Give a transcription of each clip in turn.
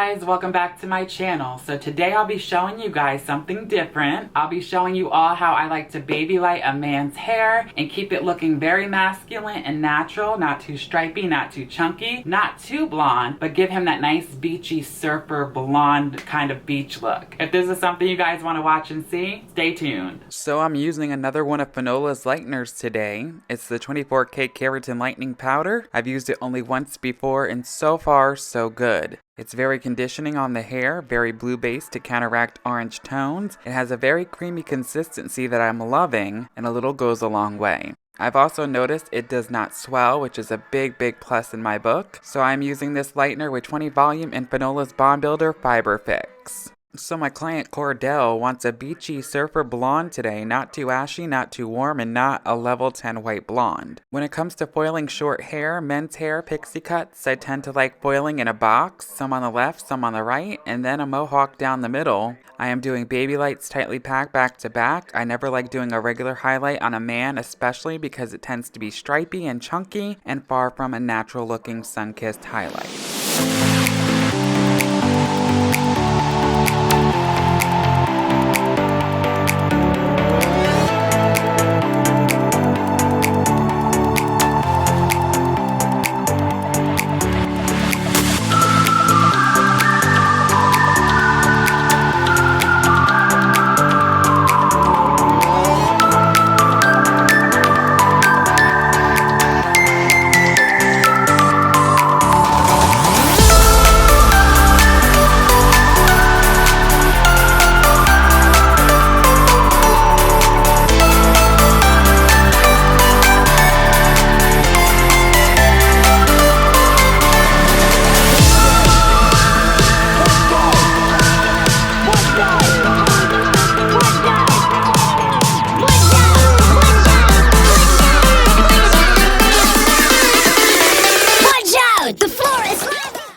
guys, welcome back to my channel. So today I'll be showing you guys something different. I'll be showing you all how I like to baby light a man's hair and keep it looking very masculine and natural, not too stripy, not too chunky, not too blonde, but give him that nice beachy surfer blonde kind of beach look. If this is something you guys want to watch and see, stay tuned. So I'm using another one of Fanola's lighteners today. It's the 24K keratin lightening powder. I've used it only once before and so far so good. It's very conditioning on the hair, very blue base to counteract orange tones. It has a very creamy consistency that I'm loving, and a little goes a long way. I've also noticed it does not swell, which is a big plus in my book. So I'm using this lightener with 20 volume in Fanola's Bond Builder Fiber Fix. So my client Cordell wants a beachy surfer blonde today, not too ashy, not too warm, and not a level 10 white blonde. When it comes to foiling short hair, men's hair, pixie cuts, I tend to like foiling in a box, some on the left, some on the right, and then a mohawk down the middle. I am doing baby lights tightly packed back to back. I never like doing a regular highlight on a man, especially because it tends to be stripy and chunky and far from a natural looking sun-kissed highlight.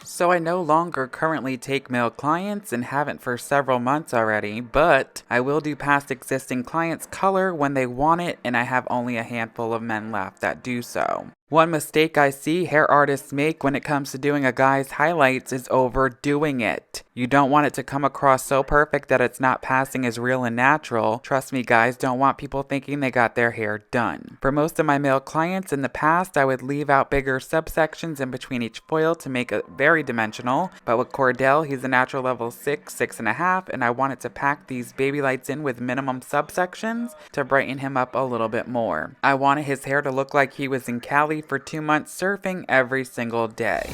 So I no longer currently take male clients and haven't for several months already, but I will do past existing clients' color when they want it, and I have only a handful of men left that do so. One mistake I see hair artists make when it comes to doing a guy's highlights is overdoing it. You don't want it to come across so perfect that it's not passing as real and natural. Trust me, guys don't want people thinking they got their hair done. For most of my male clients in the past, I would leave out bigger subsections in between each foil to make it very dimensional. But with Cordell, he's a natural level 6, 6.5, and I wanted to pack these baby lights in with minimum subsections to brighten him up a little bit more. I wanted his hair to look like he was in Cali for 2 months surfing every single day.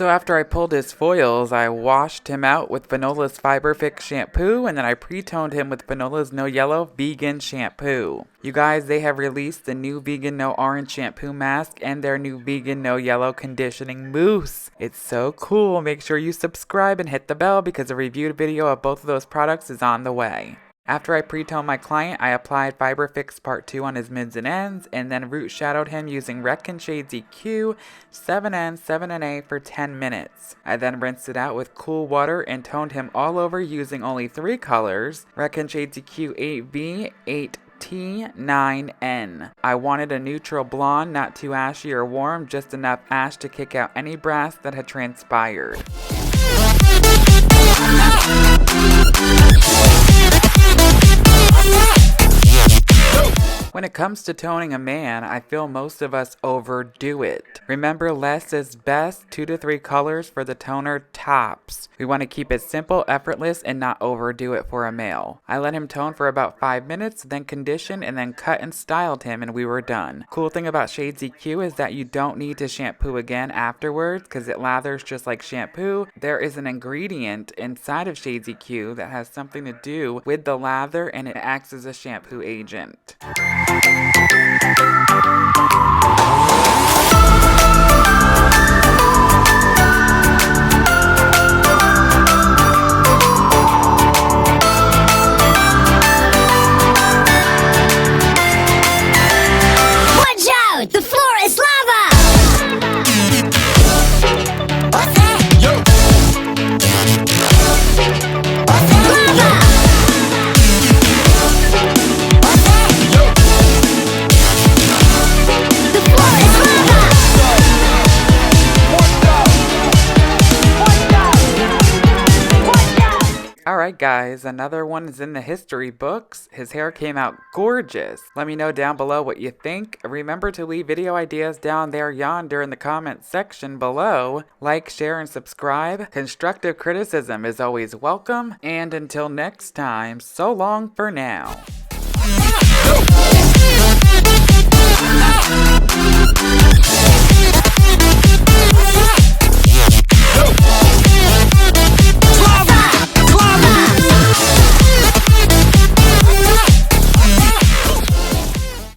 So after I pulled his foils, I washed him out with Fanola's Fiber Fix shampoo, and then I pre-toned him with Fanola's No Yellow Vegan shampoo. You guys, they have released the new Vegan No Orange shampoo mask and their new Vegan No Yellow conditioning mousse. It's so cool. Make sure you subscribe and hit the bell because a reviewed video of both of those products is on the way. After I pre-toned my client, I applied Fiber Fix Part 2 on his mids and ends, and then root shadowed him using Redken Shades EQ 7N 7NA for 10 minutes. I then rinsed it out with cool water and toned him all over using only 3 colors, Redken Shades EQ 8V, 8T, 9N. I wanted a neutral blonde, not too ashy or warm, just enough ash to kick out any brass that had transpired. When it comes to toning a man, I feel most of us overdo it. Remember, less is best, 2 to 3 colors for the toner tops. We want to keep it simple, effortless, and not overdo it for a male. I let him tone for about 5 minutes, then conditioned, and then cut and styled him, and we were done. Cool thing about Shades EQ is that you don't need to shampoo again afterwards because it lathers just like shampoo. There is an ingredient inside of Shades EQ that has something to do with the lather, and it acts as a shampoo agent. Watch out! The floor is lava! What's that? Yo! What's that? Lava! What's that? Yo! The floor is lava! Alright guys, another one is in the history books. His hair came out gorgeous. Let me know down below what you think. Remember to leave video ideas down there yonder in the comment section below. Like, share, and subscribe. Constructive criticism is always welcome. And until next time, so long for now.